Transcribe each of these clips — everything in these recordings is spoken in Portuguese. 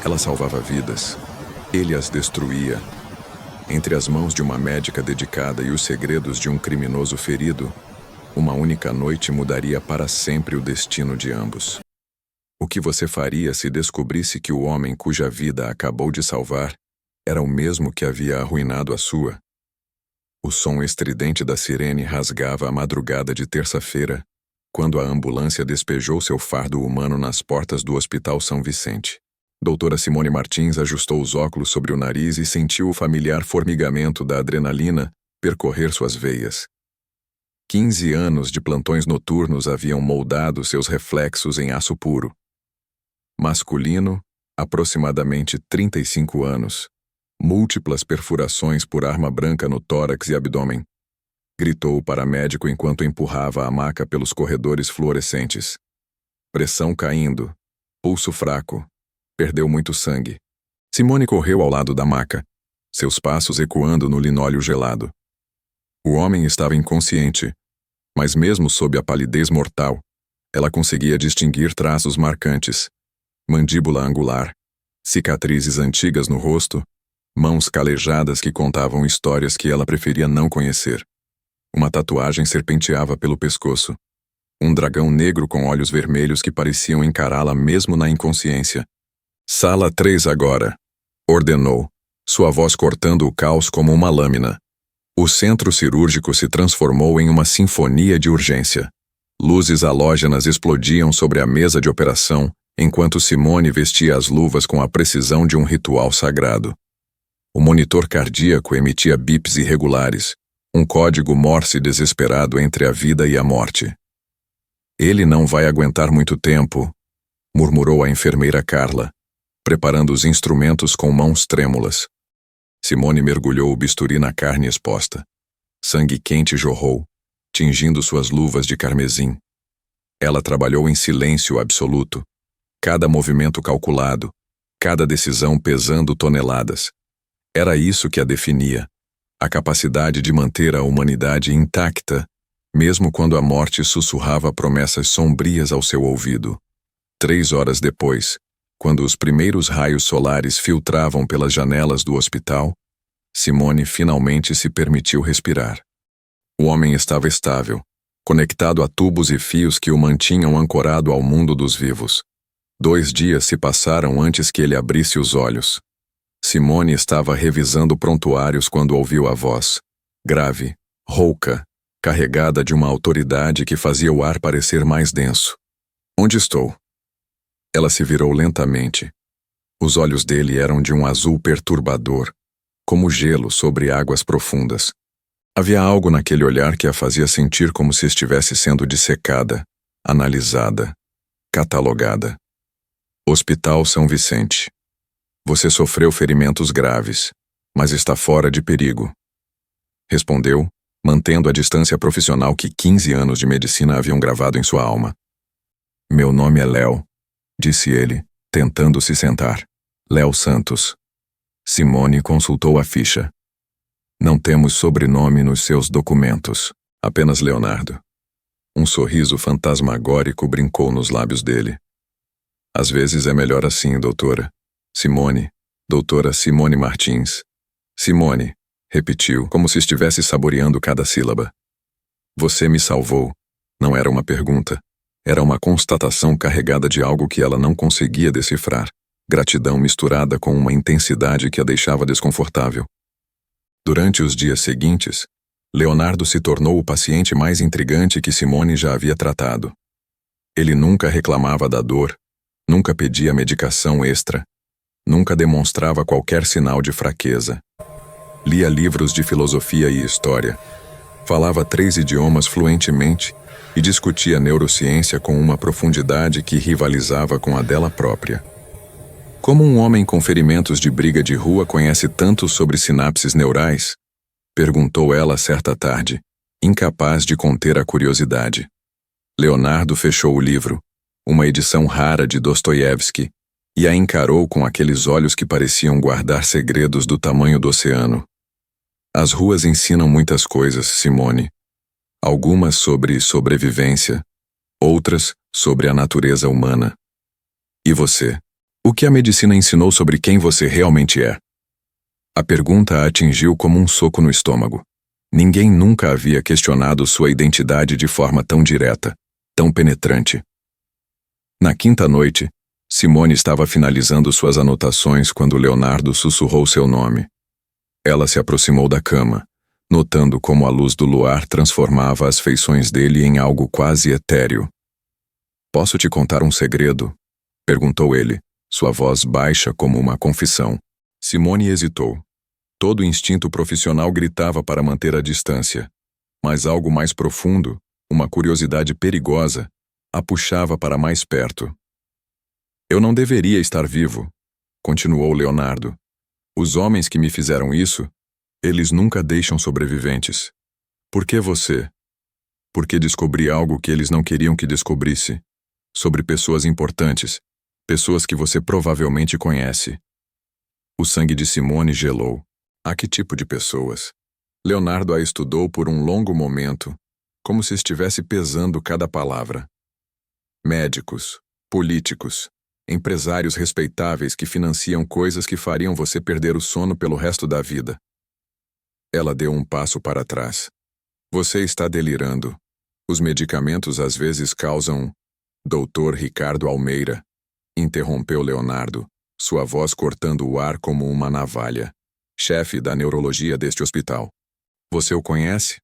Ela salvava vidas. Ele as destruía. Entre as mãos de uma médica dedicada e os segredos de um criminoso ferido, uma única noite mudaria para sempre o destino de ambos. O que você faria se descobrisse que o homem cuja vida acabou de salvar era o mesmo que havia arruinado a sua? O som estridente da sirene rasgava a madrugada de terça-feira, quando a ambulância despejou seu fardo humano nas portas do Hospital São Vicente. Doutora Simone Martins ajustou os óculos sobre o nariz e sentiu o familiar formigamento da adrenalina percorrer suas veias. 15 anos de plantões noturnos haviam moldado seus reflexos em aço puro. Masculino, aproximadamente 35 anos. Múltiplas perfurações por arma branca no tórax e abdômen. Gritou o paramédico enquanto empurrava a maca pelos corredores fluorescentes. Pressão caindo. Pulso fraco. Perdeu muito sangue. Simone correu ao lado da maca, seus passos ecoando no linóleo gelado. O homem estava inconsciente, mas mesmo sob a palidez mortal, ela conseguia distinguir traços marcantes. Mandíbula angular, cicatrizes antigas no rosto, mãos calejadas que contavam histórias que ela preferia não conhecer. Uma tatuagem serpenteava pelo pescoço. Um dragão negro com olhos vermelhos que pareciam encará-la mesmo na inconsciência. Sala 3 agora, ordenou, sua voz cortando o caos como uma lâmina. O centro cirúrgico se transformou em uma sinfonia de urgência. Luzes halógenas explodiam sobre a mesa de operação, enquanto Simone vestia as luvas com a precisão de um ritual sagrado. O monitor cardíaco emitia bips irregulares, um código Morse desesperado entre a vida e a morte. Ele não vai aguentar muito tempo, murmurou a enfermeira Carla, preparando os instrumentos com mãos trêmulas. Simone mergulhou o bisturi na carne exposta. Sangue quente jorrou, tingindo suas luvas de carmesim. Ela trabalhou em silêncio absoluto, cada movimento calculado, cada decisão pesando toneladas. Era isso que a definia, a capacidade de manter a humanidade intacta, mesmo quando a morte sussurrava promessas sombrias ao seu ouvido. 3 horas depois, quando os primeiros raios solares filtravam pelas janelas do hospital, Simone finalmente se permitiu respirar. O homem estava estável, conectado a tubos e fios que o mantinham ancorado ao mundo dos vivos. 2 dias se passaram antes que ele abrisse os olhos. Simone estava revisando prontuários quando ouviu a voz, grave, rouca, carregada de uma autoridade que fazia o ar parecer mais denso. Onde estou? Ela se virou lentamente. Os olhos dele eram de um azul perturbador, como gelo sobre águas profundas. Havia algo naquele olhar que a fazia sentir como se estivesse sendo dissecada, analisada, catalogada. Hospital São Vicente. Você sofreu ferimentos graves, mas está fora de perigo. Respondeu, mantendo a distância profissional que 15 anos de medicina haviam gravado em sua alma. Meu nome é Léo, disse ele, tentando se sentar. Léo Santos. Simone consultou a ficha. Não temos sobrenome nos seus documentos, apenas Leonardo. Um sorriso fantasmagórico brincou nos lábios dele. Às vezes é melhor assim, doutora. Simone, doutora Simone Martins. Simone, repetiu, como se estivesse saboreando cada sílaba. Você me salvou. Não era uma pergunta. Era uma constatação carregada de algo que ela não conseguia decifrar. Gratidão misturada com uma intensidade que a deixava desconfortável. Durante os dias seguintes, Leonardo se tornou o paciente mais intrigante que Simone já havia tratado. Ele nunca reclamava da dor, nunca pedia medicação extra, nunca demonstrava qualquer sinal de fraqueza. Lia livros de filosofia e história, falava 3 idiomas fluentemente e discutia neurociência com uma profundidade que rivalizava com a dela própria. Como um homem com ferimentos de briga de rua conhece tanto sobre sinapses neurais? Perguntou ela certa tarde, incapaz de conter a curiosidade. Leonardo fechou o livro, uma edição rara de Dostoiévski, e a encarou com aqueles olhos que pareciam guardar segredos do tamanho do oceano. As ruas ensinam muitas coisas, Simone. Algumas sobre sobrevivência, outras sobre a natureza humana. E você? O que a medicina ensinou sobre quem você realmente é? A pergunta a atingiu como um soco no estômago. Ninguém nunca havia questionado sua identidade de forma tão direta, tão penetrante. Na quinta noite, Simone estava finalizando suas anotações quando Leonardo sussurrou seu nome. Ela se aproximou da cama, notando como a luz do luar transformava as feições dele em algo quase etéreo. "Posso te contar um segredo?" perguntou ele, sua voz baixa como uma confissão. Simone hesitou. Todo o instinto profissional gritava para manter a distância, mas algo mais profundo, uma curiosidade perigosa, a puxava para mais perto. "Eu não deveria estar vivo", continuou Leonardo. "Os homens que me fizeram isso, eles nunca deixam sobreviventes. Por que você? Porque descobri algo que eles não queriam que descobrisse, sobre pessoas importantes, pessoas que você provavelmente conhece." O sangue de Simone gelou. A que tipo de pessoas? Leonardo a estudou por um longo momento, como se estivesse pesando cada palavra. Médicos, políticos, empresários respeitáveis que financiam coisas que fariam você perder o sono pelo resto da vida. Ela deu um passo para trás. "Você está delirando. Os medicamentos às vezes causam..." "Doutor Ricardo Almeida", interrompeu Leonardo, sua voz cortando o ar como uma navalha. "Chefe da neurologia deste hospital. Você o conhece?"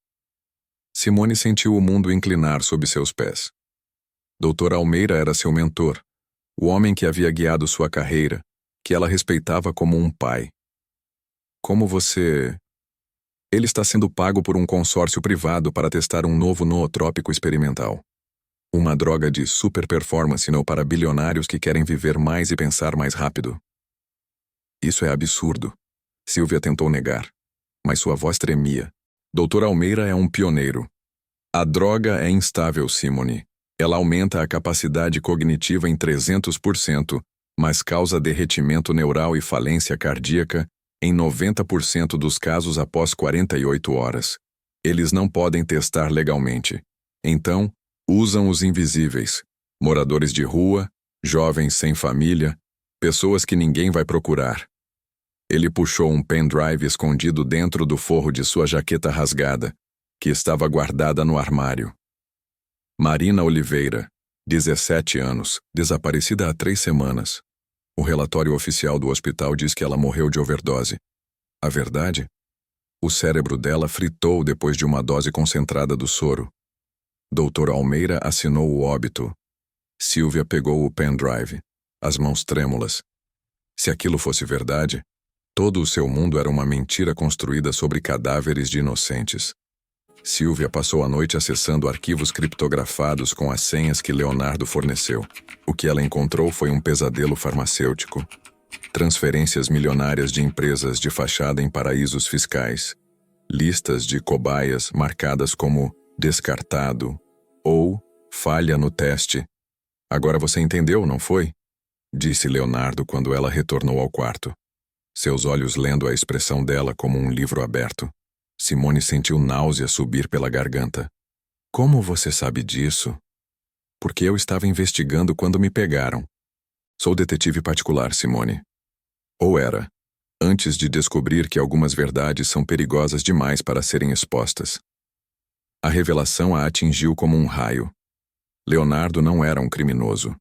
Simone sentiu o mundo inclinar sob seus pés. Dr. Almeida era seu mentor, o homem que havia guiado sua carreira, que ela respeitava como um pai. "Como você..." "Ele está sendo pago por um consórcio privado para testar um novo nootrópico experimental. Uma droga de super performance não para bilionários que querem viver mais e pensar mais rápido." "Isso é absurdo." Silvia tentou negar, mas sua voz tremia. "Dr. Almeida é um pioneiro. A droga é instável, Simone. Ela aumenta a capacidade cognitiva em 300%, mas causa derretimento neural e falência cardíaca em 90% dos casos após 48 horas. Eles não podem testar legalmente. Então, usam os invisíveis, moradores de rua, jovens sem família, pessoas que ninguém vai procurar." Ele puxou um pendrive escondido dentro do forro de sua jaqueta rasgada, que estava guardada no armário. Marina Oliveira, 17 anos, desaparecida há 3 semanas. O relatório oficial do hospital diz que ela morreu de overdose. A verdade? O cérebro dela fritou depois de uma dose concentrada do soro. Dr. Almeida assinou o óbito. Silvia pegou o pendrive, as mãos trêmulas. Se aquilo fosse verdade, todo o seu mundo era uma mentira construída sobre cadáveres de inocentes. Silvia passou a noite acessando arquivos criptografados com as senhas que Leonardo forneceu. O que ela encontrou foi um pesadelo farmacêutico. Transferências milionárias de empresas de fachada em paraísos fiscais. Listas de cobaias marcadas como descartado ou falha no teste. "Agora você entendeu, não foi?" disse Leonardo quando ela retornou ao quarto. Seus olhos lendo a expressão dela como um livro aberto. Simone sentiu náusea subir pela garganta. "Como você sabe disso?" "Porque eu estava investigando quando me pegaram. Sou detetive particular, Simone." Ou era, antes de descobrir que algumas verdades são perigosas demais para serem expostas. A revelação a atingiu como um raio. Leonardo não era um criminoso.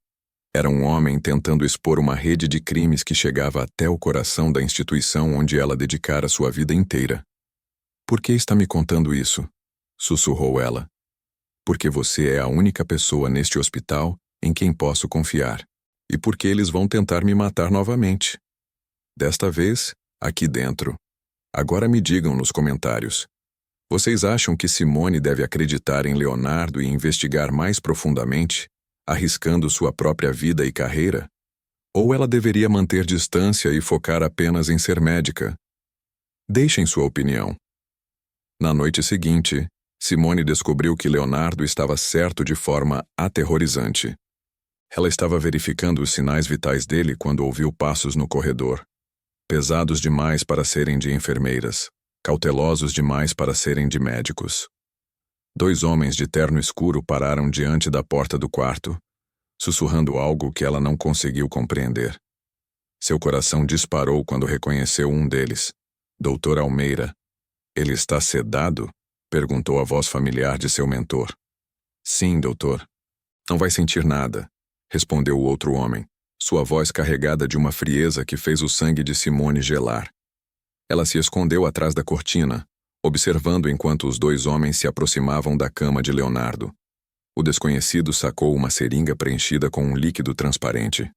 Era um homem tentando expor uma rede de crimes que chegava até o coração da instituição onde ela dedicara sua vida inteira. "Por que está me contando isso?" sussurrou ela. "Porque você é a única pessoa neste hospital em quem posso confiar. E porque eles vão tentar me matar novamente. Desta vez, aqui dentro. Agora me digam nos comentários. Vocês acham que Simone deve acreditar em Leonardo e investigar mais profundamente, arriscando sua própria vida e carreira? Ou ela deveria manter distância e focar apenas em ser médica? Deixem sua opinião. Na noite seguinte, Simone descobriu que Leonardo estava certo de forma aterrorizante. Ela estava verificando os sinais vitais dele quando ouviu passos no corredor. Pesados demais para serem de enfermeiras, cautelosos demais para serem de médicos. 2 homens de terno escuro pararam diante da porta do quarto, sussurrando algo que ela não conseguiu compreender. Seu coração disparou quando reconheceu um deles. Doutor Almeida. Ele está sedado? Perguntou a voz familiar de seu mentor. Sim, doutor. Não vai sentir nada, respondeu o outro homem, sua voz carregada de uma frieza que fez o sangue de Simone gelar. Ela se escondeu atrás da cortina, observando enquanto os dois homens se aproximavam da cama de Leonardo. O desconhecido sacou uma seringa preenchida com um líquido transparente.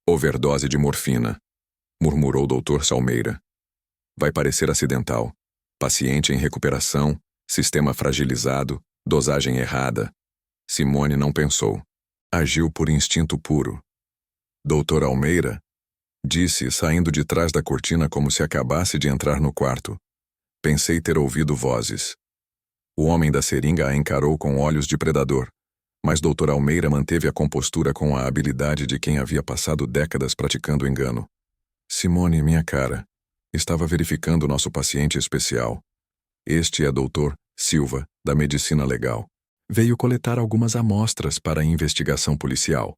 Overdose de morfina, murmurou Dr. Salmeira. Vai parecer acidental. Paciente em recuperação, sistema fragilizado, dosagem errada. Simone não pensou. Agiu por instinto puro. Doutor Almeida? Disse, saindo de trás da cortina como se acabasse de entrar no quarto. Pensei ter ouvido vozes. O homem da seringa a encarou com olhos de predador, mas Dr. Almeida manteve a compostura com a habilidade de quem havia passado décadas praticando engano. Simone, minha cara, estava verificando nosso paciente especial. Este é Dr. Silva, da Medicina Legal. Veio coletar algumas amostras para a investigação policial.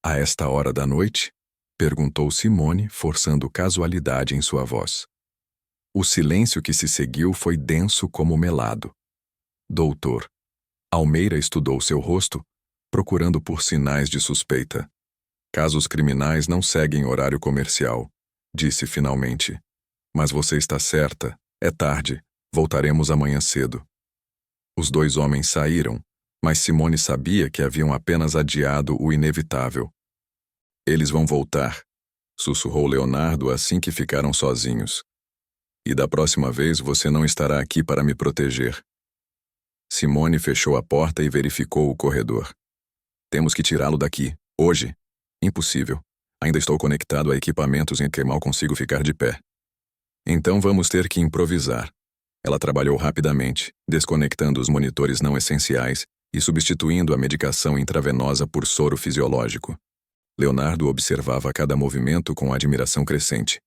A esta hora da noite? Perguntou Simone, forçando casualidade em sua voz. O silêncio que se seguiu foi denso como melado. Doutor. Almeida estudou seu rosto, procurando por sinais de suspeita. Casos criminais não seguem horário comercial, disse finalmente. Mas você está certa, é tarde, voltaremos amanhã cedo. Os dois homens saíram, mas Simone sabia que haviam apenas adiado o inevitável. Eles vão voltar, sussurrou Leonardo assim que ficaram sozinhos. E da próxima vez você não estará aqui para me proteger. Simone fechou a porta e verificou o corredor. Temos que tirá-lo daqui, hoje. Impossível. Ainda estou conectado a equipamentos em que mal consigo ficar de pé. Então vamos ter que improvisar. Ela trabalhou rapidamente, desconectando os monitores não essenciais e substituindo a medicação intravenosa por soro fisiológico. Leonardo observava cada movimento com admiração crescente.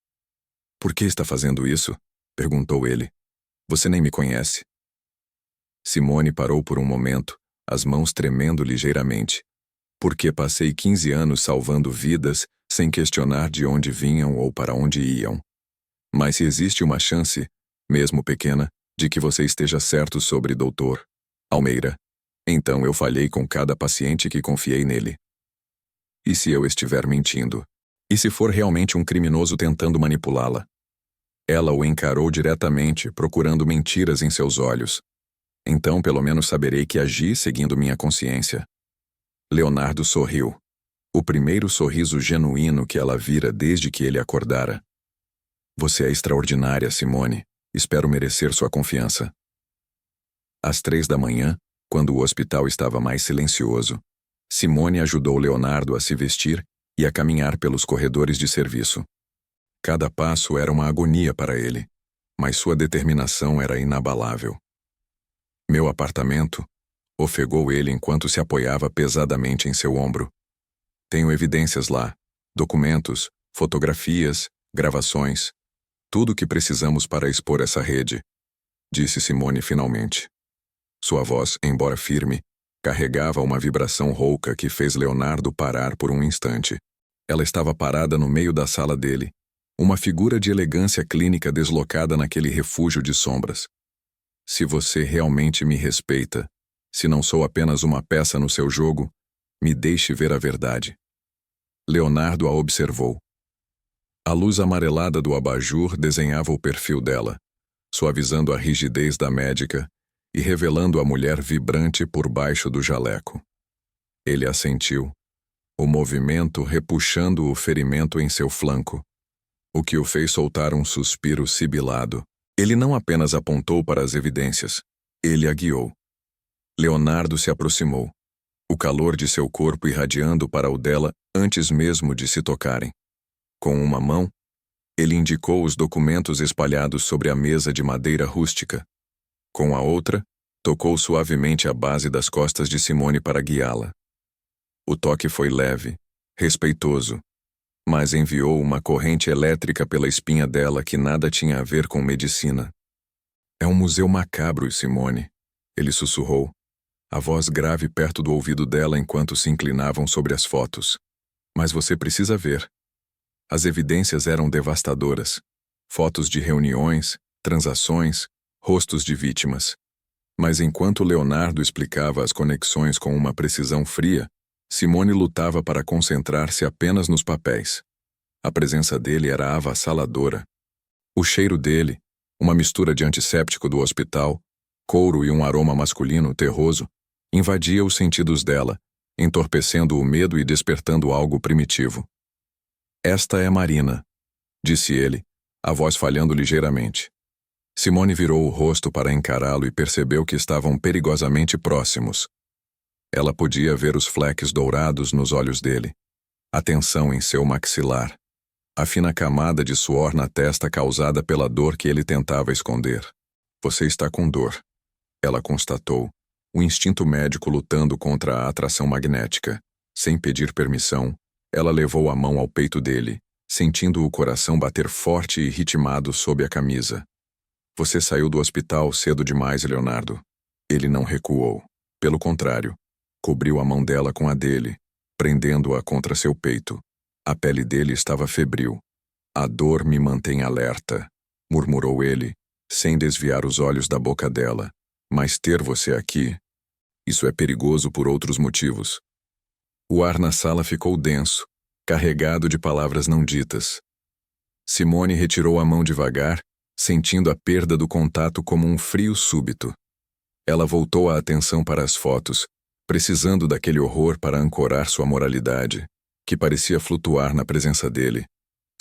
Por que está fazendo isso? Perguntou ele. Você nem me conhece. Simone parou por um momento, as mãos tremendo ligeiramente. Porque passei 15 anos salvando vidas sem questionar de onde vinham ou para onde iam. Mas se existe uma chance, mesmo pequena, de que você esteja certo sobre Dr. Almeida, então eu falhei com cada paciente que confiei nele. E se eu estiver mentindo? E se for realmente um criminoso tentando manipulá-la? Ela o encarou diretamente, procurando mentiras em seus olhos. Então pelo menos saberei que agi seguindo minha consciência. Leonardo sorriu. O primeiro sorriso genuíno que ela vira desde que ele acordara. Você é extraordinária, Simone. Espero merecer sua confiança. Às 3 da manhã, quando o hospital estava mais silencioso, Simone ajudou Leonardo a se vestir e a caminhar pelos corredores de serviço. Cada passo era uma agonia para ele, mas sua determinação era inabalável. Meu apartamento, ofegou ele enquanto se apoiava pesadamente em seu ombro. Tenho evidências lá, documentos, fotografias, gravações, tudo o que precisamos para expor essa rede, disse Simone finalmente. Sua voz, embora firme, carregava uma vibração rouca que fez Leonardo parar por um instante. Ela estava parada no meio da sala dele, uma figura de elegância clínica deslocada naquele refúgio de sombras. Se você realmente me respeita, se não sou apenas uma peça no seu jogo, me deixe ver a verdade. Leonardo a observou. A luz amarelada do abajur desenhava o perfil dela, suavizando a rigidez da médica e revelando a mulher vibrante por baixo do jaleco. Ele assentiu, o movimento repuxando o ferimento em seu flanco, o que o fez soltar um suspiro sibilado. Ele não apenas apontou para as evidências, ele a guiou. Leonardo se aproximou, o calor de seu corpo irradiando para o dela antes mesmo de se tocarem. Com uma mão, ele indicou os documentos espalhados sobre a mesa de madeira rústica. Com a outra, tocou suavemente a base das costas de Simone para guiá-la. O toque foi leve, respeitoso, mas enviou uma corrente elétrica pela espinha dela que nada tinha a ver com medicina. É um museu macabro, Simone, ele sussurrou, a voz grave perto do ouvido dela enquanto se inclinavam sobre as fotos. Mas você precisa ver. As evidências eram devastadoras. Fotos de reuniões, transações, rostos de vítimas. Mas enquanto Leonardo explicava as conexões com uma precisão fria, Simone lutava para concentrar-se apenas nos papéis. A presença dele era avassaladora. O cheiro dele, uma mistura de antisséptico do hospital, couro e um aroma masculino terroso, invadia os sentidos dela, entorpecendo o medo e despertando algo primitivo. Esta é Marina, disse ele, a voz falhando ligeiramente. Simone virou o rosto para encará-lo e percebeu que estavam perigosamente próximos. Ela podia ver os flecos dourados nos olhos dele, a tensão em seu maxilar, a fina camada de suor na testa causada pela dor que ele tentava esconder. Você está com dor, ela constatou, o instinto médico lutando contra a atração magnética. Sem pedir permissão, ela levou a mão ao peito dele, sentindo o coração bater forte e ritmado sob a camisa. Você saiu do hospital cedo demais, Leonardo. Ele não recuou. Pelo contrário, cobriu a mão dela com a dele, prendendo-a contra seu peito. A pele dele estava febril. A dor me mantém alerta, murmurou ele, sem desviar os olhos da boca dela. Mas ter você aqui, isso é perigoso por outros motivos. O ar na sala ficou denso, carregado de palavras não ditas. Simone retirou a mão devagar, sentindo a perda do contato como um frio súbito. Ela voltou a atenção para as fotos, precisando daquele horror para ancorar sua moralidade, que parecia flutuar na presença dele.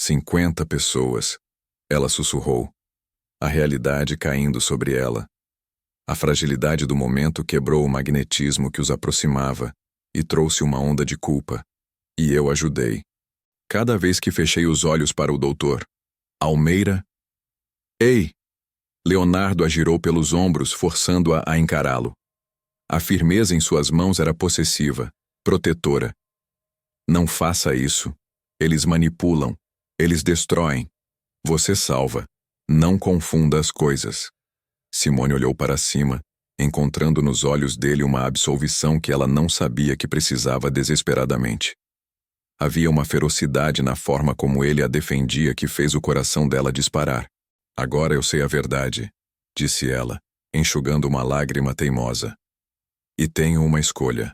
50 pessoas. Ela sussurrou. A realidade caindo sobre ela. A fragilidade do momento quebrou o magnetismo que os aproximava e trouxe uma onda de culpa. E eu ajudei. Cada vez que fechei os olhos para o doutor. Almeida. Ei! Leonardo a girou pelos ombros, forçando-a a encará-lo. A firmeza em suas mãos era possessiva, protetora. Não faça isso. Eles manipulam. Eles destroem. Você salva. Não confunda as coisas. Simone olhou para cima, encontrando nos olhos dele uma absolvição que ela não sabia que precisava desesperadamente. Havia uma ferocidade na forma como ele a defendia que fez o coração dela disparar. Agora eu sei a verdade, disse ela, enxugando uma lágrima teimosa. E tenho uma escolha.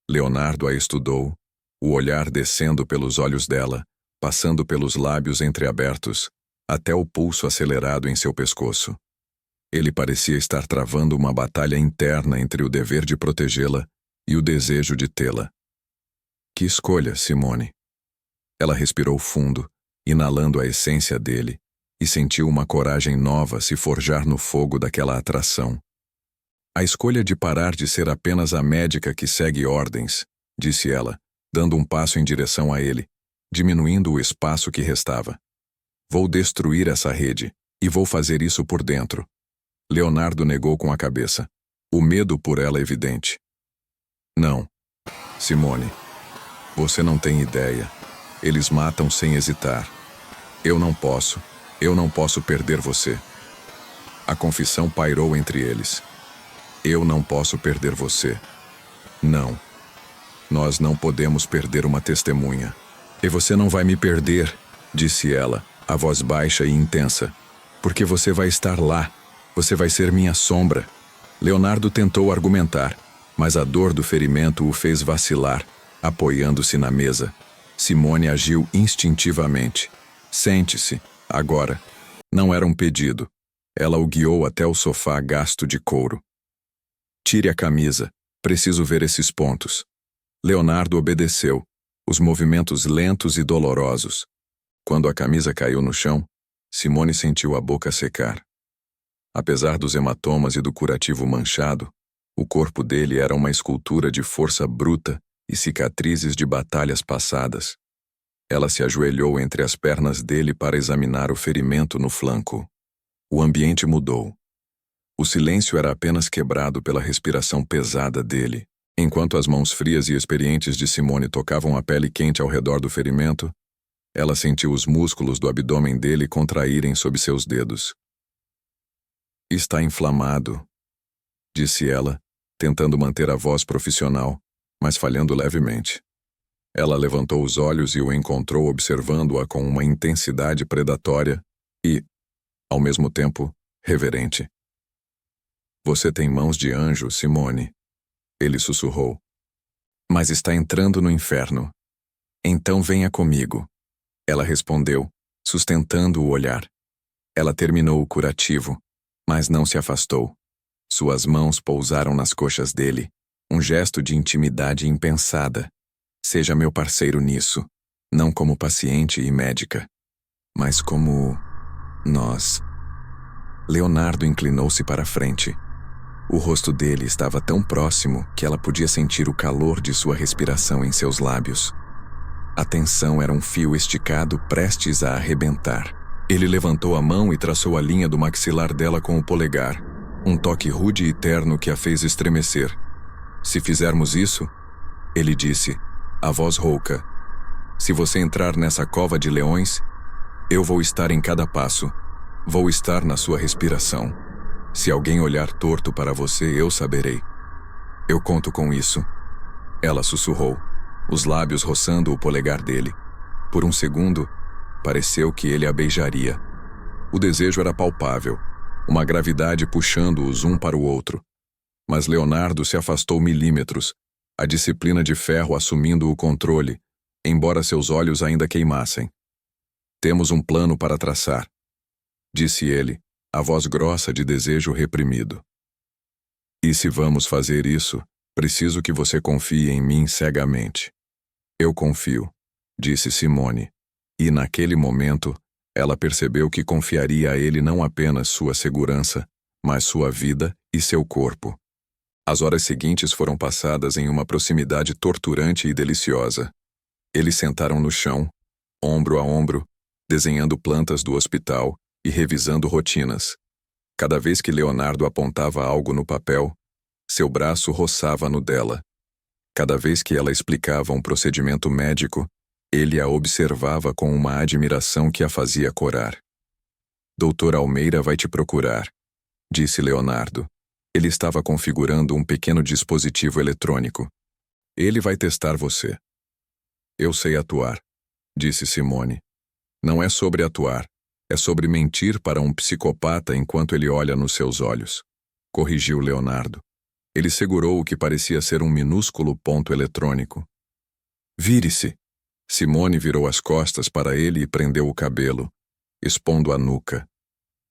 Leonardo a estudou, o olhar descendo pelos olhos dela, passando pelos lábios entreabertos, até o pulso acelerado em seu pescoço. Ele parecia estar travando uma batalha interna entre o dever de protegê-la e o desejo de tê-la. Que escolha, Simone? Ela respirou fundo, inalando a essência dele, e sentiu uma coragem nova se forjar no fogo daquela atração. A escolha de parar de ser apenas a médica que segue ordens, disse ela, dando um passo em direção a ele, diminuindo o espaço que restava. Vou destruir essa rede, e vou fazer isso por dentro. Leonardo negou com a cabeça, o medo por ela evidente. Não, Simone. Você não tem ideia. Eles matam sem hesitar. Eu não posso perder você. A confissão pairou entre eles. Eu não posso perder você. Não. Nós não podemos perder uma testemunha. E você não vai me perder, disse ela, a voz baixa e intensa. Porque você vai estar lá. Você vai ser minha sombra. Leonardo tentou argumentar, mas a dor do ferimento o fez vacilar, apoiando-se na mesa. Simone agiu instintivamente. Sente-se, agora. Não era um pedido. Ela o guiou até o sofá gasto de couro. Tire a camisa. Preciso ver esses pontos. Leonardo obedeceu, os movimentos lentos e dolorosos. Quando a camisa caiu no chão, Simone sentiu a boca secar. Apesar dos hematomas e do curativo manchado, o corpo dele era uma escultura de força bruta e cicatrizes de batalhas passadas. Ela se ajoelhou entre as pernas dele para examinar o ferimento no flanco. O ambiente mudou. O silêncio era apenas quebrado pela respiração pesada dele. Enquanto as mãos frias e experientes de Simone tocavam a pele quente ao redor do ferimento, ela sentiu os músculos do abdômen dele contraírem sob seus dedos. Está inflamado, disse ela, tentando manter a voz profissional, mas falhando levemente. Ela levantou os olhos e o encontrou observando-a com uma intensidade predatória e, ao mesmo tempo, reverente. Você tem mãos de anjo, Simone, ele sussurrou. Mas está entrando no inferno. Então venha comigo. Ela respondeu, sustentando o olhar. Ela terminou o curativo, mas não se afastou. Suas mãos pousaram nas coxas dele, um gesto de intimidade impensada. Seja meu parceiro nisso, não como paciente e médica, mas como nós. Leonardo inclinou-se para a frente. O rosto dele estava tão próximo que ela podia sentir o calor de sua respiração em seus lábios. A tensão era um fio esticado prestes a arrebentar. Ele levantou a mão e traçou a linha do maxilar dela com o polegar, um toque rude e terno que a fez estremecer. Se fizermos isso, ele disse, a voz rouca, se você entrar nessa cova de leões, eu vou estar em cada passo, vou estar na sua respiração. Se alguém olhar torto para você, eu saberei. Eu conto com isso. Ela sussurrou, os lábios roçando o polegar dele. Por um segundo, pareceu que ele a beijaria. O desejo era palpável, uma gravidade puxando-os um para o outro. Mas Leonardo se afastou milímetros, a disciplina de ferro assumindo o controle, embora seus olhos ainda queimassem. Temos um plano para traçar, disse ele, a voz grossa de desejo reprimido. E se vamos fazer isso, preciso que você confie em mim cegamente. Eu confio, disse Simone, e naquele momento, ela percebeu que confiaria a ele não apenas sua segurança, mas sua vida e seu corpo. As horas seguintes foram passadas em uma proximidade torturante e deliciosa. Eles sentaram no chão, ombro a ombro, desenhando plantas do hospital e revisando rotinas. Cada vez que Leonardo apontava algo no papel, seu braço roçava no dela. Cada vez que ela explicava um procedimento médico, ele a observava com uma admiração que a fazia corar. Doutor Almeida vai te procurar, disse Leonardo. Ele estava configurando um pequeno dispositivo eletrônico. Ele vai testar você. Eu sei atuar, disse Simone. Não é sobre atuar, é sobre mentir para um psicopata enquanto ele olha nos seus olhos, corrigiu Leonardo. Ele segurou o que parecia ser um minúsculo ponto eletrônico. Vire-se. Simone virou as costas para ele e prendeu o cabelo, expondo a nuca.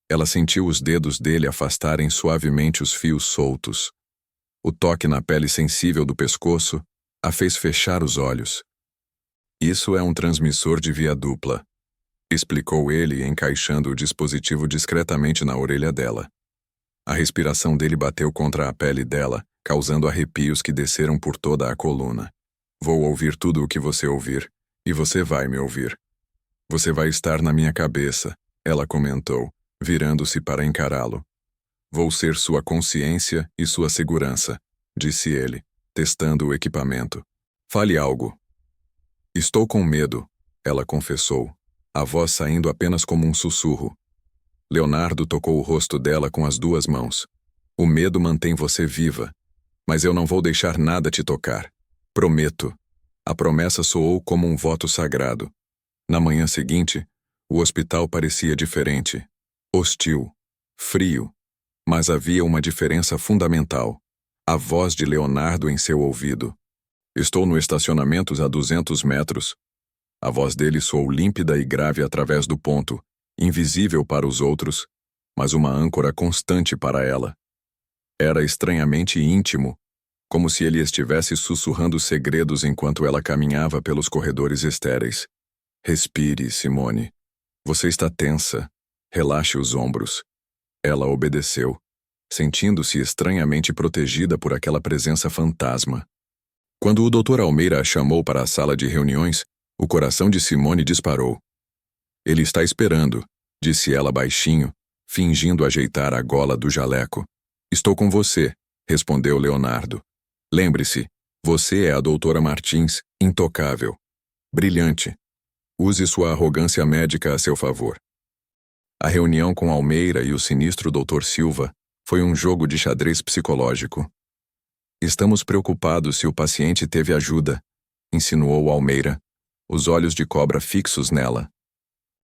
Ela sentiu os dedos dele afastarem suavemente os fios soltos. O toque na pele sensível do pescoço a fez fechar os olhos. Isso é um transmissor de via dupla, explicou ele, encaixando o dispositivo discretamente na orelha dela. A respiração dele bateu contra a pele dela, causando arrepios que desceram por toda a coluna. Vou ouvir tudo o que você ouvir, e você vai me ouvir. Você vai estar na minha cabeça, ela comentou, virando-se para encará-lo. Vou ser sua consciência e sua segurança, disse ele, testando o equipamento. Fale algo. Estou com medo, ela confessou, a voz saindo apenas como um sussurro. Leonardo tocou o rosto dela com as duas mãos. O medo mantém você viva, mas eu não vou deixar nada te tocar. Prometo. A promessa soou como um voto sagrado. Na manhã seguinte, o hospital parecia diferente. Hostil, frio, mas havia uma diferença fundamental. A voz de Leonardo em seu ouvido. Estou no estacionamento a 200 metros. A voz dele soou límpida e grave através do ponto, invisível para os outros, mas uma âncora constante para ela. Era estranhamente íntimo, como se ele estivesse sussurrando segredos enquanto ela caminhava pelos corredores estéreis. Respire, Simone. Você está tensa. Relaxe os ombros. Ela obedeceu, sentindo-se estranhamente protegida por aquela presença fantasma. Quando o Dr. Almeida a chamou para a sala de reuniões, o coração de Simone disparou. Ele está esperando, disse ela baixinho, fingindo ajeitar a gola do jaleco. Estou com você, respondeu Leonardo. Lembre-se, você é a doutora Martins, intocável. Brilhante. Use sua arrogância médica a seu favor. A reunião com Almeida e o sinistro Dr. Silva foi um jogo de xadrez psicológico. Estamos preocupados se o paciente teve ajuda, insinuou Almeida, os olhos de cobra fixos nela.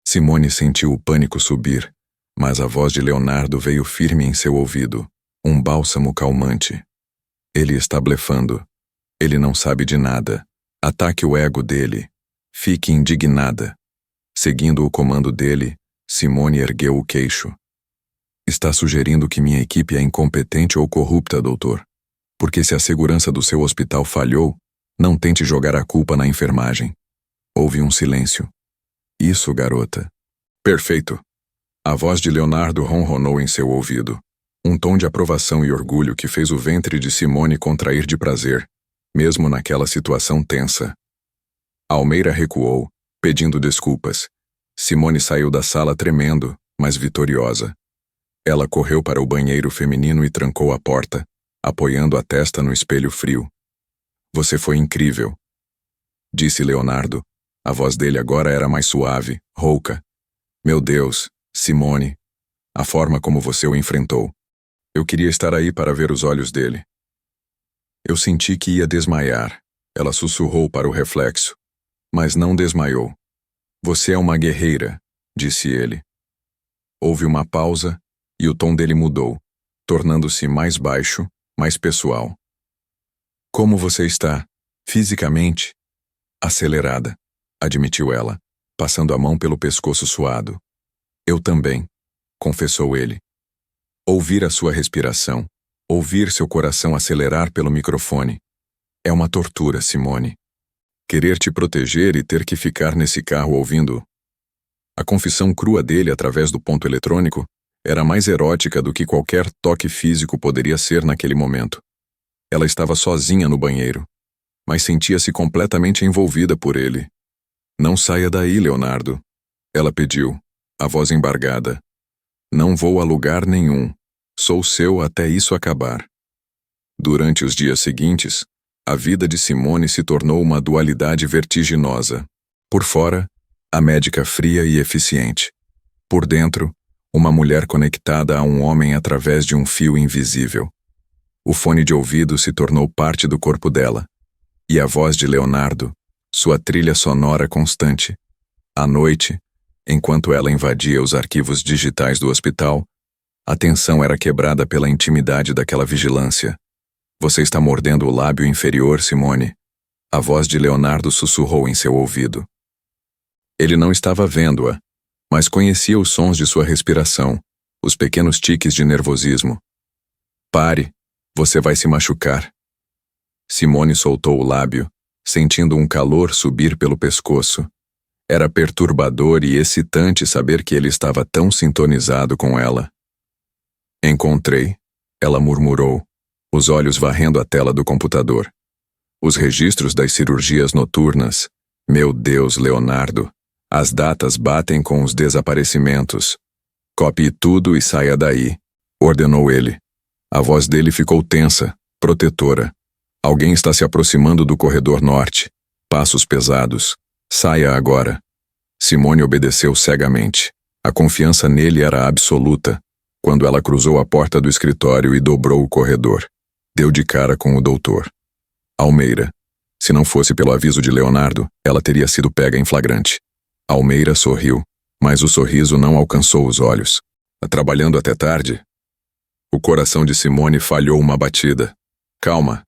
Simone sentiu o pânico subir, mas a voz de Leonardo veio firme em seu ouvido, um bálsamo calmante. Ele está blefando. Ele não sabe de nada. Ataque o ego dele. Fique indignada. Seguindo o comando dele, Simone ergueu o queixo. Está sugerindo que minha equipe é incompetente ou corrupta, doutor. Porque se a segurança do seu hospital falhou, não tente jogar a culpa na enfermagem. Houve um silêncio. Isso, garota. Perfeito. A voz de Leonardo ronronou em seu ouvido. Um tom de aprovação e orgulho que fez o ventre de Simone contrair de prazer, mesmo naquela situação tensa. Almeida recuou, pedindo desculpas. Simone saiu da sala tremendo, mas vitoriosa. Ela correu para o banheiro feminino e trancou a porta, apoiando a testa no espelho frio. Você foi incrível, disse Leonardo. A voz dele agora era mais suave, rouca. Meu Deus, Simone, a forma como você o enfrentou. Eu queria estar aí para ver os olhos dele. Eu senti que ia desmaiar. Ela sussurrou para o reflexo. Mas não desmaiou. Você é uma guerreira, disse ele. Houve uma pausa e o tom dele mudou, tornando-se mais baixo, mais pessoal. Como você está, fisicamente? Acelerada, admitiu ela, passando a mão pelo pescoço suado. Eu também, confessou ele. Ouvir a sua respiração, ouvir seu coração acelerar pelo microfone. É uma tortura, Simone. Querer te proteger e ter que ficar nesse carro ouvindo. A confissão crua dele através do ponto eletrônico era mais erótica do que qualquer toque físico poderia ser naquele momento. Ela estava sozinha no banheiro, mas sentia-se completamente envolvida por ele. Não saia daí, Leonardo. Ela pediu, a voz embargada. Não vou a lugar nenhum. Sou seu até isso acabar. Durante os dias seguintes, a vida de Simone se tornou uma dualidade vertiginosa. Por fora, a médica fria e eficiente. Por dentro, uma mulher conectada a um homem através de um fio invisível. O fone de ouvido se tornou parte do corpo dela. E a voz de Leonardo, sua trilha sonora constante. À noite, enquanto ela invadia os arquivos digitais do hospital, a tensão era quebrada pela intimidade daquela vigilância. Você está mordendo o lábio inferior, Simone. A voz de Leonardo sussurrou em seu ouvido. Ele não estava vendo-a, mas conhecia os sons de sua respiração, os pequenos tiques de nervosismo. Pare, você vai se machucar. Simone soltou o lábio, sentindo um calor subir pelo pescoço. Era perturbador e excitante saber que ele estava tão sintonizado com ela. Encontrei, ela murmurou, os olhos varrendo a tela do computador. Os registros das cirurgias noturnas. Meu Deus, Leonardo. As datas batem com os desaparecimentos. Copie tudo e saia daí, ordenou ele. A voz dele ficou tensa, protetora. Alguém está se aproximando do corredor norte. Passos pesados. Saia agora. Simone obedeceu cegamente. A confiança nele era absoluta. Quando ela cruzou a porta do escritório e dobrou o corredor, deu de cara com o doutor. Almeida. Se não fosse pelo aviso de Leonardo, ela teria sido pega em flagrante. Almeida sorriu, mas o sorriso não alcançou os olhos. Trabalhando até tarde? O coração de Simone falhou uma batida. Calma.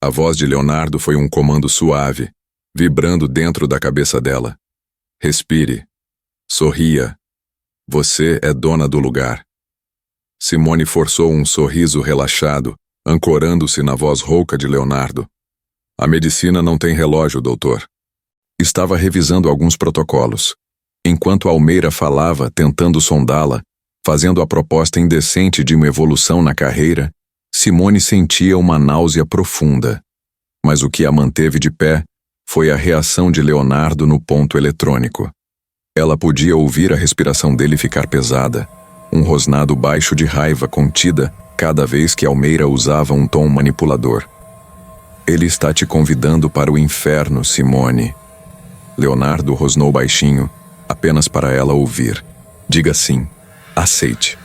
A voz de Leonardo foi um comando suave, vibrando dentro da cabeça dela. Respire. Sorria. Você é dona do lugar. Simone forçou um sorriso relaxado, ancorando-se na voz rouca de Leonardo. A medicina não tem relógio, doutor. Estava revisando alguns protocolos. Enquanto Almeida falava, tentando sondá-la, fazendo a proposta indecente de uma evolução na carreira, Simone sentia uma náusea profunda. Mas o que a manteve de pé foi a reação de Leonardo no ponto eletrônico. Ela podia ouvir a respiração dele ficar pesada, um rosnado baixo de raiva contida cada vez que Almeida usava um tom manipulador. Ele está te convidando para o inferno, Simone. Leonardo rosnou baixinho, apenas para ela ouvir. Diga sim, aceite.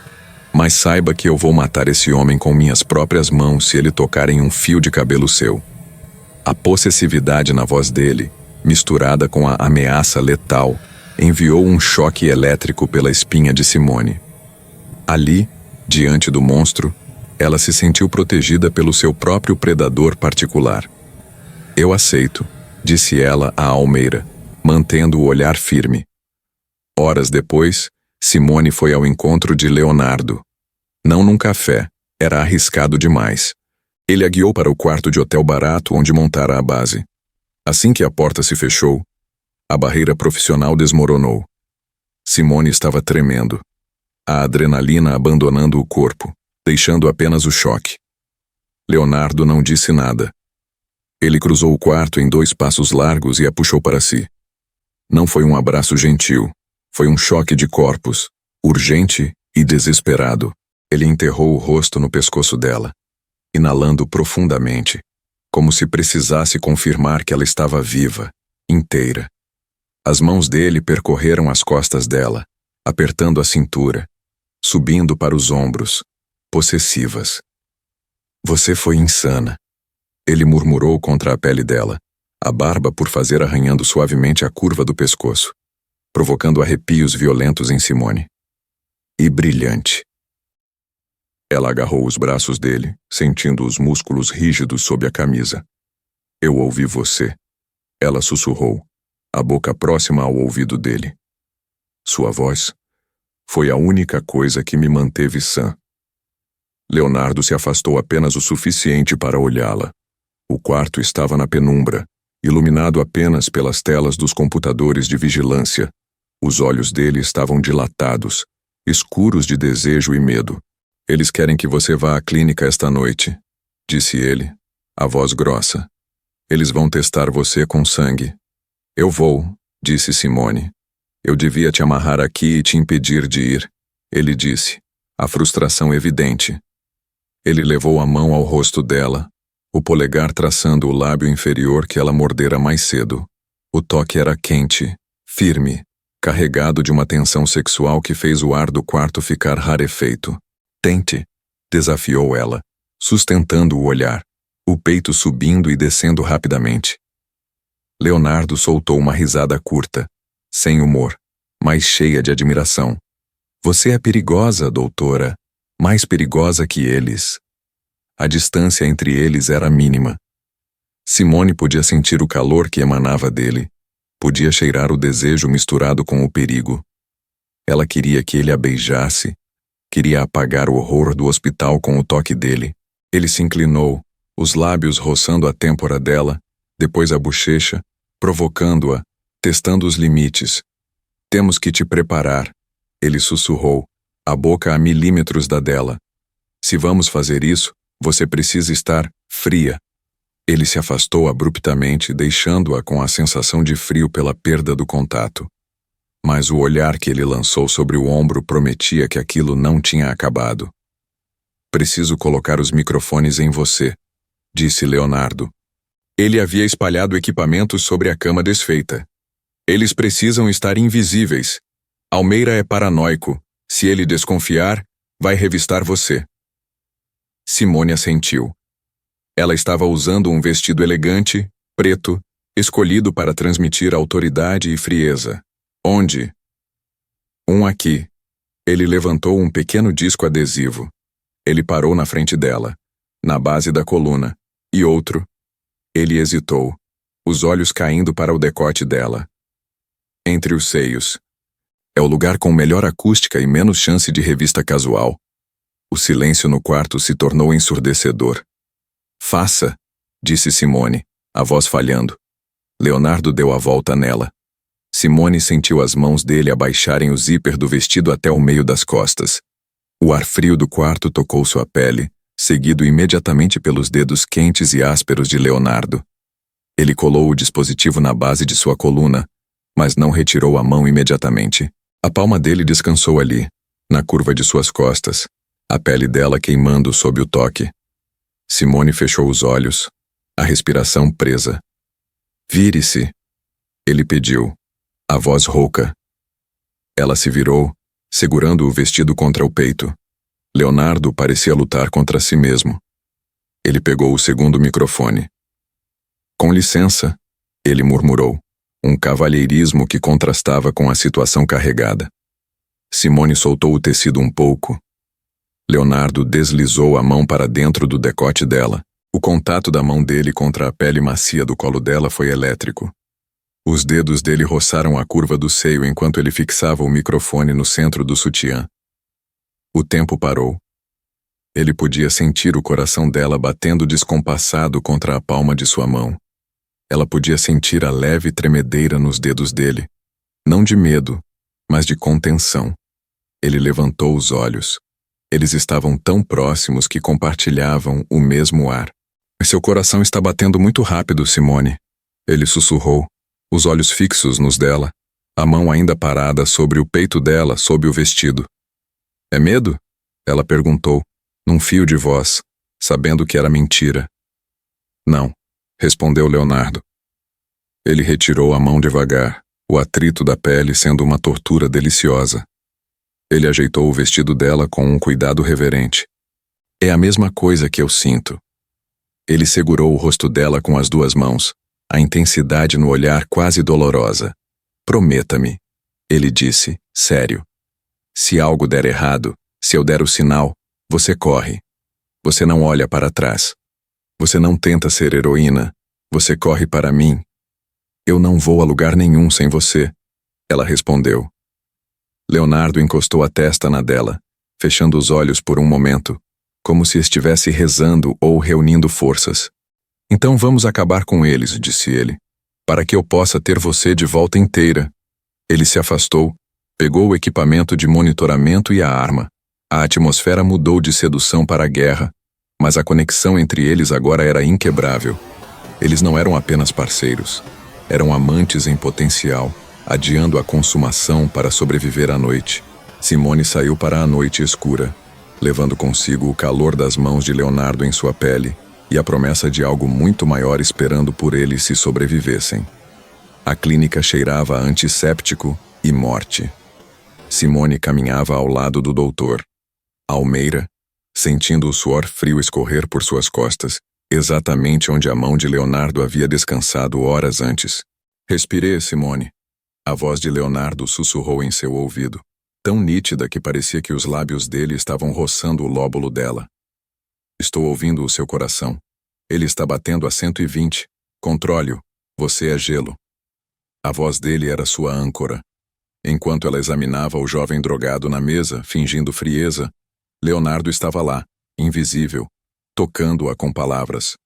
Mas saiba que eu vou matar esse homem com minhas próprias mãos se ele tocar em um fio de cabelo seu. A possessividade na voz dele, misturada com a ameaça letal, enviou um choque elétrico pela espinha de Simone. Ali, diante do monstro, ela se sentiu protegida pelo seu próprio predador particular. Eu aceito, disse ela a Almeida, mantendo o olhar firme. Horas depois, Simone foi ao encontro de Leonardo. Não num café, era arriscado demais. Ele a guiou para o quarto de hotel barato onde montara a base. Assim que a porta se fechou, a barreira profissional desmoronou. Simone estava tremendo. A adrenalina abandonando o corpo, deixando apenas o choque. Leonardo não disse nada. Ele cruzou o quarto em 2 passos largos e a puxou para si. Não foi um abraço gentil, foi um choque de corpos, urgente e desesperado. Ele enterrou o rosto no pescoço dela, inalando profundamente, como se precisasse confirmar que ela estava viva, inteira. As mãos dele percorreram as costas dela, apertando a cintura, subindo para os ombros, possessivas. Você foi insana. Ele murmurou contra a pele dela, a barba por fazer arranhando suavemente a curva do pescoço, provocando arrepios violentos em Simone. E brilhante. Ela agarrou os braços dele, sentindo os músculos rígidos sob a camisa. Eu ouvi você. Ela sussurrou, a boca próxima ao ouvido dele. Sua voz foi a única coisa que me manteve sã. Leonardo se afastou apenas o suficiente para olhá-la. O quarto estava na penumbra, iluminado apenas pelas telas dos computadores de vigilância. Os olhos dele estavam dilatados, escuros de desejo e medo. Eles querem que você vá à clínica esta noite, disse ele, a voz grossa. Eles vão testar você com sangue. Eu vou, disse Simone. Eu devia te amarrar aqui e te impedir de ir, ele disse, a frustração evidente. Ele levou a mão ao rosto dela, o polegar traçando o lábio inferior que ela mordera mais cedo. O toque era quente, firme, carregado de uma tensão sexual que fez o ar do quarto ficar rarefeito. Tente, desafiou ela, sustentando o olhar, o peito subindo e descendo rapidamente. Leonardo soltou uma risada curta, sem humor, mas cheia de admiração. Você é perigosa, doutora, mais perigosa que eles. A distância entre eles era mínima. Simone podia sentir o calor que emanava dele, podia cheirar o desejo misturado com o perigo. Ela queria que ele a beijasse, queria apagar o horror do hospital com o toque dele. Ele se inclinou, os lábios roçando a têmpora dela, depois a bochecha, provocando-a, testando os limites. Temos que te preparar, ele sussurrou, a boca a milímetros da dela. Se vamos fazer isso, você precisa estar fria. Ele se afastou abruptamente, deixando-a com a sensação de frio pela perda do contato. Mas o olhar que ele lançou sobre o ombro prometia que aquilo não tinha acabado. Preciso colocar os microfones em você, disse Leonardo. Ele havia espalhado equipamentos sobre a cama desfeita. Eles precisam estar invisíveis. Almeida é paranoico. Se ele desconfiar, vai revistar você. Simone assentiu. Ela estava usando um vestido elegante, preto, escolhido para transmitir autoridade e frieza. Onde? Um aqui. Ele levantou um pequeno disco adesivo. Ele parou na frente dela, na base da coluna. E outro. Ele hesitou, os olhos caindo para o decote dela. Entre os seios. É o lugar com melhor acústica e menos chance de revista casual. O silêncio no quarto se tornou ensurdecedor. Faça, disse Simone, a voz falhando. Leonardo deu a volta nela. Simone sentiu as mãos dele abaixarem o zíper do vestido até o meio das costas. O ar frio do quarto tocou sua pele, seguido imediatamente pelos dedos quentes e ásperos de Leonardo. Ele colou o dispositivo na base de sua coluna, mas não retirou a mão imediatamente. A palma dele descansou ali, na curva de suas costas, a pele dela queimando sob o toque. Simone fechou os olhos, a respiração presa. Vire-se, ele pediu, a voz rouca. Ela se virou, segurando o vestido contra o peito. Leonardo parecia lutar contra si mesmo. Ele pegou o segundo microfone. Com licença, ele murmurou, um cavalheirismo que contrastava com a situação carregada. Simone soltou o tecido um pouco. Leonardo deslizou a mão para dentro do decote dela. O contato da mão dele contra a pele macia do colo dela foi elétrico. Os dedos dele roçaram a curva do seio enquanto ele fixava o microfone no centro do sutiã. O tempo parou. Ele podia sentir o coração dela batendo descompassado contra a palma de sua mão. Ela podia sentir a leve tremedeira nos dedos dele. Não de medo, mas de contenção. Ele levantou os olhos. Eles estavam tão próximos que compartilhavam o mesmo ar. Seu coração está batendo muito rápido, Simone. Ele sussurrou, os olhos fixos nos dela, a mão ainda parada sobre o peito dela, sob o vestido. É medo? Ela perguntou, num fio de voz, sabendo que era mentira. Não, respondeu Leonardo. Ele retirou a mão devagar, o atrito da pele sendo uma tortura deliciosa. Ele ajeitou o vestido dela com um cuidado reverente. É a mesma coisa que eu sinto. Ele segurou o rosto dela com as duas mãos, a intensidade no olhar quase dolorosa. Prometa-me, ele disse, sério. Se algo der errado, se eu der o sinal, você corre. Você não olha para trás. Você não tenta ser heroína. Você corre para mim. Eu não vou a lugar nenhum sem você, ela respondeu. Leonardo encostou a testa na dela, fechando os olhos por um momento, como se estivesse rezando ou reunindo forças. Então vamos acabar com eles, disse ele, para que eu possa ter você de volta inteira. Ele se afastou, pegou o equipamento de monitoramento e a arma. A atmosfera mudou de sedução para a guerra, mas a conexão entre eles agora era inquebrável. Eles não eram apenas parceiros, eram amantes em potencial, adiando a consumação para sobreviver à noite. Simone saiu para a noite escura, levando consigo o calor das mãos de Leonardo em sua pele e a promessa de algo muito maior esperando por eles se sobrevivessem. A clínica cheirava a antisséptico e morte. Simone caminhava ao lado do doutor. Almeida, sentindo o suor frio escorrer por suas costas, exatamente onde a mão de Leonardo havia descansado horas antes. Respire, Simone. A voz de Leonardo sussurrou em seu ouvido, tão nítida que parecia que os lábios dele estavam roçando o lóbulo dela. Estou ouvindo o seu coração. Ele está batendo a 120. Controle-o. Você é gelo. A voz dele era sua âncora. Enquanto ela examinava o jovem drogado na mesa, fingindo frieza, Leonardo estava lá, invisível, tocando-a com palavras.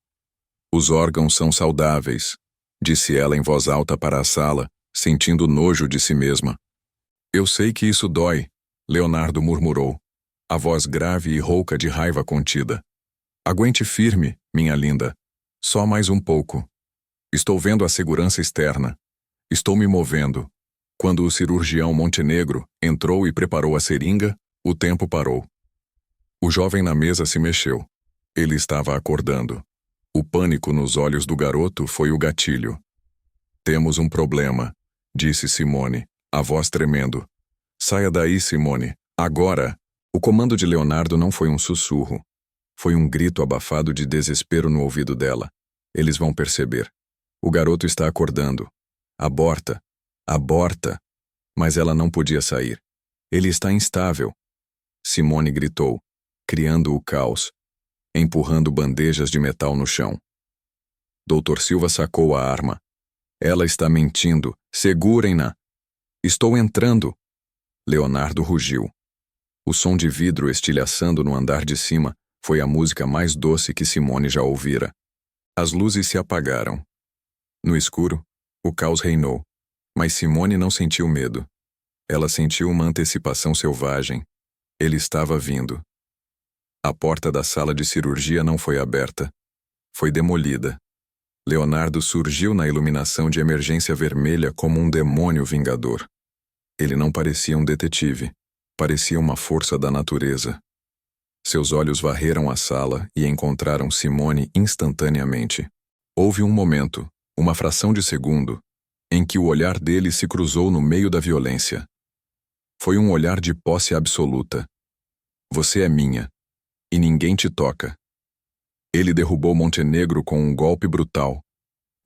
Os órgãos são saudáveis, disse ela em voz alta para a sala, sentindo nojo de si mesma. Eu sei que isso dói, Leonardo murmurou, a voz grave e rouca de raiva contida. Aguente firme, minha linda. Só mais um pouco. Estou vendo a segurança externa. Estou me movendo. Quando o cirurgião Montenegro entrou e preparou a seringa, o tempo parou. O jovem na mesa se mexeu. Ele estava acordando. O pânico nos olhos do garoto foi o gatilho. Temos um problema, disse Simone, a voz tremendo. Saia daí, Simone. Agora! O comando de Leonardo não foi um sussurro. Foi um grito abafado de desespero no ouvido dela. Eles vão perceber. O garoto está acordando. Aborta. Aborta. Mas ela não podia sair. Ele está instável. Simone gritou, criando o caos, empurrando bandejas de metal no chão. Dr. Silva sacou a arma. Ela está mentindo. Segurem-na. Estou entrando. Leonardo rugiu. O som de vidro estilhaçando no andar de cima foi a música mais doce que Simone já ouvira. As luzes se apagaram. No escuro, o caos reinou, mas Simone não sentiu medo. Ela sentiu uma antecipação selvagem. Ele estava vindo. A porta da sala de cirurgia não foi aberta. Foi demolida. Leonardo surgiu na iluminação de emergência vermelha como um demônio vingador. Ele não parecia um detetive. Parecia uma força da natureza. Seus olhos varreram a sala e encontraram Simone instantaneamente. Houve um momento, uma fração de segundo, em que o olhar dele se cruzou no meio da violência. Foi um olhar de posse absoluta. Você é minha, e ninguém te toca. Ele derrubou Montenegro com um golpe brutal.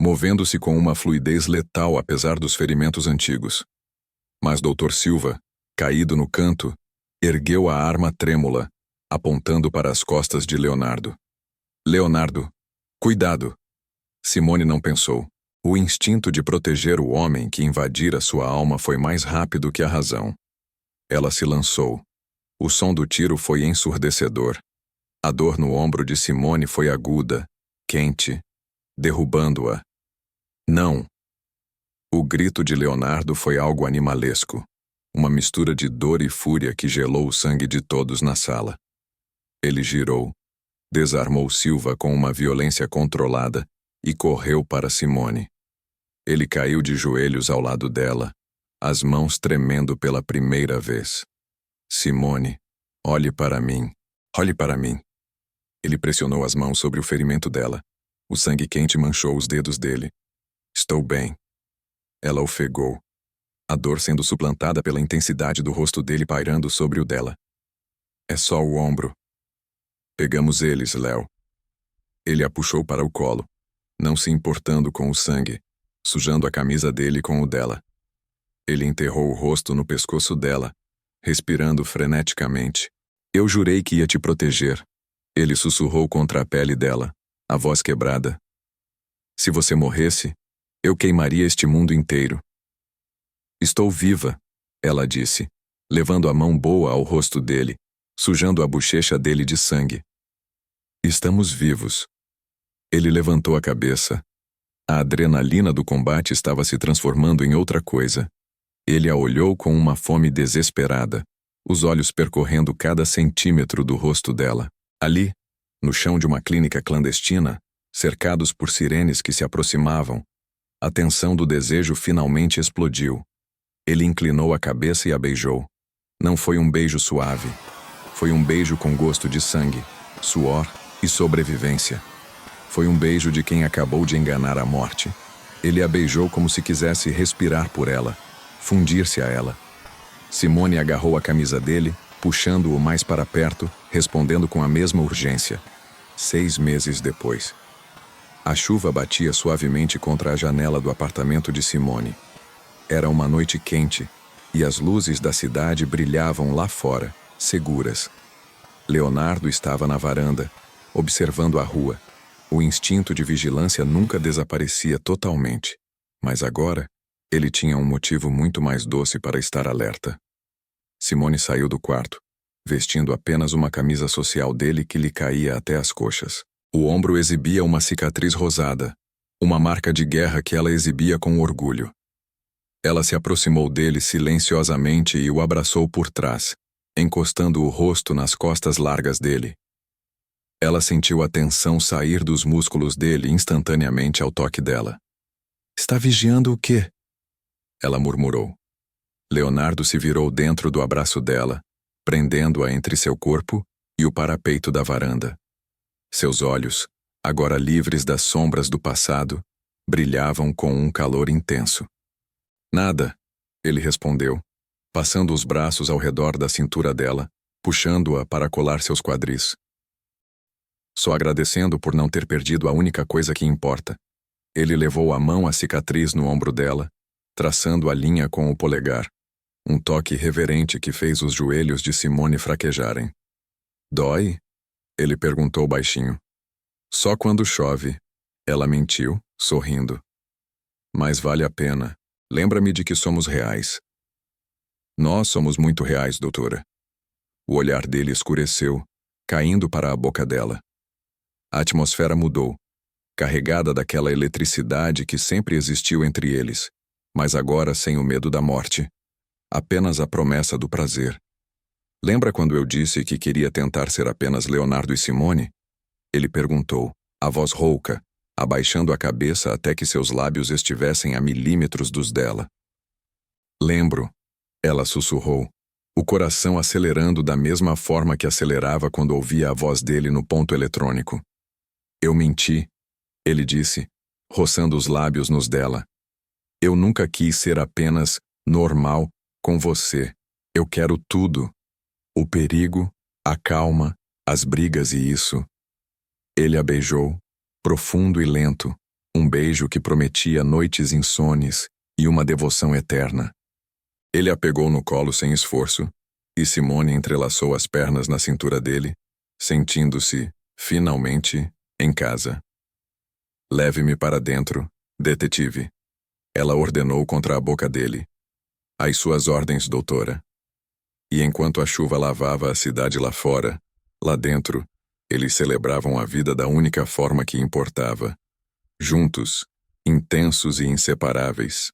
movendo-se com uma fluidez letal apesar dos ferimentos antigos. Mas Dr. Silva, caído no canto, ergueu a arma trêmula, apontando para as costas de Leonardo. Leonardo, cuidado! Simone não pensou. O instinto de proteger o homem que invadira sua alma foi mais rápido que a razão. Ela se lançou. O som do tiro foi ensurdecedor. A dor no ombro de Simone foi aguda, quente, derrubando-a. Não! O grito de Leonardo foi algo animalesco, uma mistura de dor e fúria que gelou o sangue de todos na sala. Ele girou, desarmou Silva com uma violência controlada e correu para Simone. Ele caiu de joelhos ao lado dela, as mãos tremendo pela primeira vez. Simone, olhe para mim. Olhe para mim. Ele pressionou as mãos sobre o ferimento dela. O sangue quente manchou os dedos dele. Estou bem. Ela ofegou, a dor sendo suplantada pela intensidade do rosto dele pairando sobre o dela. É só o ombro. Pegamos eles, Léo. Ele a puxou para o colo, não se importando com o sangue, sujando a camisa dele com o dela. Ele enterrou o rosto no pescoço dela, respirando freneticamente. Eu jurei que ia te proteger. Ele sussurrou contra a pele dela, a voz quebrada. Se você morresse, eu queimaria este mundo inteiro. Estou viva, ela disse, levando a mão boa ao rosto dele, sujando a bochecha dele de sangue. Estamos vivos. Ele levantou a cabeça. A adrenalina do combate estava se transformando em outra coisa. Ele a olhou com uma fome desesperada, os olhos percorrendo cada centímetro do rosto dela. Ali, no chão de uma clínica clandestina, cercados por sirenes que se aproximavam, a tensão do desejo finalmente explodiu. Ele inclinou a cabeça e a beijou. Não foi um beijo suave. Foi um beijo com gosto de sangue, suor e sobrevivência. Foi um beijo de quem acabou de enganar a morte. Ele a beijou como se quisesse respirar por ela, fundir-se a ela. Simone agarrou a camisa dele, puxando-o mais para perto, respondendo com a mesma urgência. 6 meses depois. A chuva batia suavemente contra a janela do apartamento de Simone. Era uma noite quente, e as luzes da cidade brilhavam lá fora, seguras. Leonardo estava na varanda, observando a rua. O instinto de vigilância nunca desaparecia totalmente, mas agora ele tinha um motivo muito mais doce para estar alerta. Simone saiu do quarto, vestindo apenas uma camisa social dele que lhe caía até as coxas. O ombro exibia uma cicatriz rosada, uma marca de guerra que ela exibia com orgulho. Ela se aproximou dele silenciosamente e o abraçou por trás, encostando o rosto nas costas largas dele. Ela sentiu a tensão sair dos músculos dele instantaneamente ao toque dela. Está vigiando o quê? Ela murmurou. Leonardo se virou dentro do abraço dela, prendendo-a entre seu corpo e o parapeito da varanda. Seus olhos, agora livres das sombras do passado, brilhavam com um calor intenso. Nada, ele respondeu, passando os braços ao redor da cintura dela, puxando-a para colar seus quadris. Só agradecendo por não ter perdido a única coisa que importa. Ele levou a mão à cicatriz no ombro dela, traçando a linha com o polegar. Um toque reverente que fez os joelhos de Simone fraquejarem. Dói? Ele perguntou baixinho. Só quando chove. Ela mentiu, sorrindo. Mas vale a pena. Lembra-me de que somos reais. Nós somos muito reais, doutora. O olhar dele escureceu, caindo para a boca dela. A atmosfera mudou, carregada daquela eletricidade que sempre existiu entre eles, mas agora sem o medo da morte. Apenas a promessa do prazer. Lembra quando eu disse que queria tentar ser apenas Leonardo e Simone? Ele perguntou, a voz rouca, abaixando a cabeça até que seus lábios estivessem a milímetros dos dela. Lembro, ela sussurrou, o coração acelerando da mesma forma que acelerava quando ouvia a voz dele no ponto eletrônico. Eu menti, ele disse, roçando os lábios nos dela. Eu nunca quis ser apenas normal com você. Eu quero tudo. O perigo, a calma, as brigas e isso. Ele a beijou, profundo e lento, Um beijo que prometia noites insones e uma devoção eterna. Ele a pegou no colo sem esforço, e Simone entrelaçou as pernas na cintura dele, sentindo-se, finalmente, em casa. Leve-me para dentro, detetive. Ela ordenou contra a boca dele. Às suas ordens, doutora. E enquanto a chuva lavava a cidade lá fora, lá dentro, eles celebravam a vida da única forma que importava. Juntos, intensos e inseparáveis.